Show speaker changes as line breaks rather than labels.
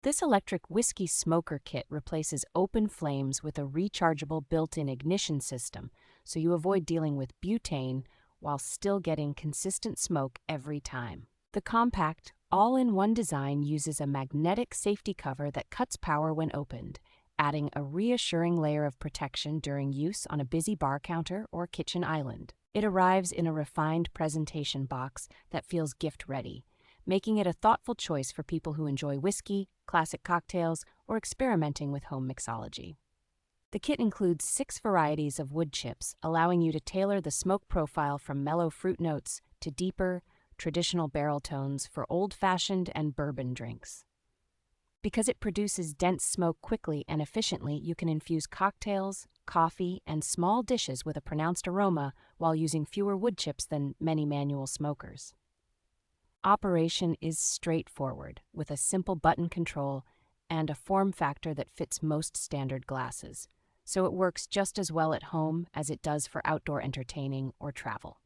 This electric whiskey smoker kit replaces open flames with a rechargeable built-in ignition system, so you avoid dealing with butane while still getting consistent smoke every time. The compact, all-in-one design uses a magnetic safety cover that cuts power when opened, adding a reassuring layer of protection during use on a busy bar counter or kitchen island. It arrives in a refined presentation box that feels gift-ready, making it a thoughtful choice for people who enjoy whiskey, classic cocktails, or experimenting with home mixology. The kit includes 6 varieties of wood chips, allowing you to tailor the smoke profile from mellow fruit notes to deeper, traditional barrel tones for old-fashioned and bourbon drinks. Because it produces dense smoke quickly and efficiently, you can infuse cocktails, coffee, and small dishes with a pronounced aroma while using fewer wood chips than many manual smokers. Operation is straightforward, with a simple button control and a form factor that fits most standard glasses, so it works just as well at home as it does for outdoor entertaining or travel.